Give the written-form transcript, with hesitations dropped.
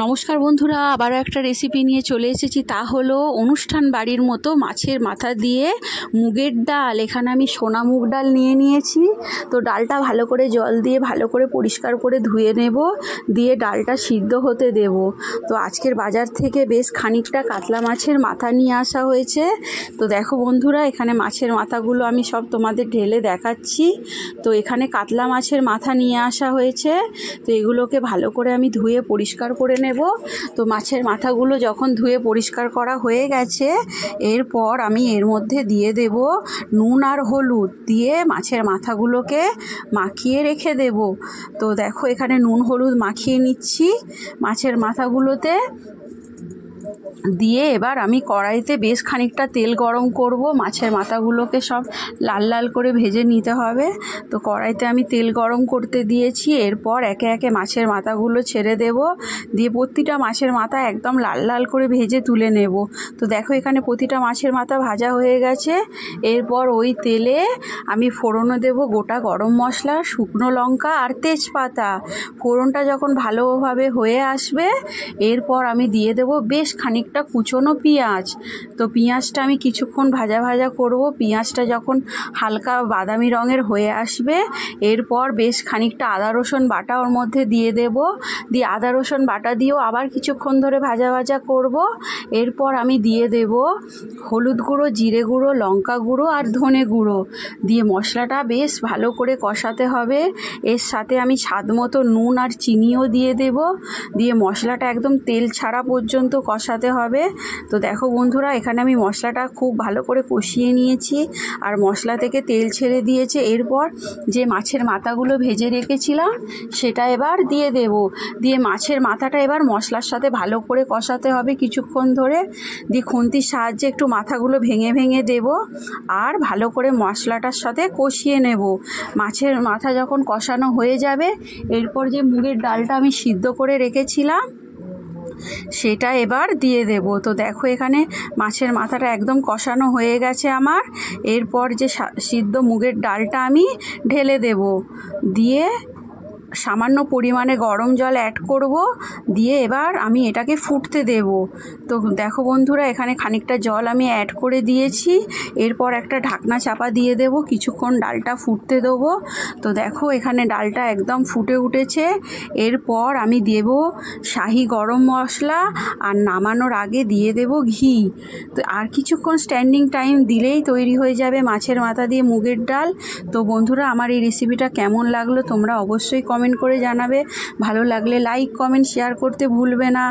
নমস্কার বন্ধুরা, আবারও একটা রেসিপি নিয়ে চলে এসেছি। তা হলো অনুষ্ঠান বাড়ির মতো মাছের মাথা দিয়ে মুগের ডাল। এখানে আমি সোনা মুগ ডাল নিয়ে নিয়েছি। তো ডালটা ভালো করে জল দিয়ে ভালো করে পরিষ্কার করে ধুয়ে নেব, দিয়ে ডালটা সিদ্ধ হতে দেব। তো আজকের বাজার থেকে বেশ খানিকটা কাতলা মাছের মাথা নিয়ে আসা হয়েছে। তো দেখো বন্ধুরা, এখানে মাছের মাথাগুলো আমি সব তোমাদের ঢেলে দেখাচ্ছি। তো এখানে কাতলা মাছের মাথা নিয়ে আসা হয়েছে। তো এগুলোকে ভালো করে আমি ধুয়ে পরিষ্কার করে নেব। তো মাছের মাথাগুলো যখন ধুয়ে পরিষ্কার করা হয়ে গেছে, এরপর আমি এর মধ্যে দিয়ে দেব নুন আর হলুদ, দিয়ে মাছের মাথাগুলোকে মাখিয়ে রেখে দেব। তো দেখো এখানে নুন হলুদ মাখিয়ে নিচ্ছি মাছের মাথাগুলোতে। দিয়ে এবার আমি কড়াইতে বেশ খানিকটা তেল গরম করব। মাছের মাথাগুলোকে সব লাল লাল করে ভেজে নিতে হবে। তো কড়াইতে আমি তেল গরম করতে দিয়েছি। এরপর একে একে মাছের মাথাগুলো ছেড়ে দেব, দিয়ে প্রতিটা মাছের মাথা একদম লাল লাল করে ভেজে তুলে নেব। তো দেখো এখানে প্রতিটা মাছের মাথা ভাজা হয়ে গেছে। এরপর ওই তেলে আমি ফোড়নে দেব গোটা গরম মশলা, শুকনো লঙ্কা আর তেজপাতা। ফোড়নটা যখন ভালোভাবে হয়ে আসবে, এরপর আমি দিয়ে দেব বেশ খানিকটা কুচনো পেঁয়াজ। তো পেঁয়াজটা আমি কিছুক্ষণ ভাজা ভাজা করব। পেঁয়াজটা যখন হালকা বাদামি রঙের হয়ে আসবে, এরপর বেশ খানিকটা আদা রসুন বাটা ওর মধ্যে দিয়ে দেব। দিয়ে আদা রসুন বাটা দিয়েও আবার কিছুক্ষণ ধরে ভাজা ভাজা করব। এরপর আমি দিয়ে দেব হলুদ গুঁড়ো, জিরে গুঁড়ো, লঙ্কা গুঁড়ো আর ধনে গুঁড়ো। দিয়ে মশলাটা বেশ ভালো করে কষাতে হবে। এর সাথে আমি স্বাদ মতো নুন আর চিনিও দিয়ে দেব। দিয়ে মশলাটা একদম তেল ছাড়া পর্যন্ত কষাতে হবে। তো দেখো বন্ধুরা, এখানে আমি মশলাটা খুব ভালো করে কষিয়ে নিয়েছি আর মশলা থেকে তেল ছেড়ে দিয়েছে। এরপর যে মাছের মাথাগুলো ভেজে রেখেছিলাম সেটা এবার দিয়ে দেব। দিয়ে মাছের মাথাটা এবার মশলার সাথে ভালো করে কষাতে হবে কিছুক্ষণ ধরে। দিয়ে খুন্তির সাহায্যে একটু মাথাগুলো ভেঙে ভেঙে দেব আর ভালো করে মশলাটার সাথে কষিয়ে নেব। মাছের মাথা যখন কষানো হয়ে যাবে, এরপর যে মুগের ডালটা আমি সিদ্ধ করে রেখেছিলাম সেটা এবার দিয়ে দেব। তো দেখো এখানে মাছের মাথাটা একদম কষানো হয়ে গেছে আমার। এরপর যে সিদ্ধ মুগের ডালটা আমি ঢেলে দেব, দিয়ে সামান্য পরিমাণে গরম জল অ্যাড করব। দিয়ে এবার আমি এটাকে ফুটতে দেব। তো দেখো বন্ধুরা, এখানে খানিকটা জল আমি অ্যাড করে দিয়েছি। এরপর একটা ঢাকনা চাপা দিয়ে দেব, কিছুক্ষণ ডালটা ফুটতে দেবো। তো দেখো এখানে ডালটা একদম ফুটে উঠেছে। এরপর আমি দেব শাহি গরম মশলা আর নামানোর আগে দিয়ে দেব ঘি। তো আর কিছুক্ষণ স্ট্যান্ডিং টাইম দিলেই তৈরি হয়ে যাবে মাছের মাথা দিয়ে মুগের ডাল। তো বন্ধুরা, আমার এই রেসিপিটা কেমন লাগলো তোমরা অবশ্যই কমেন্ট করে জানাবে। ভালো লাগলে লাইক, কমেন্ট, শেয়ার করতে ভুলবে না।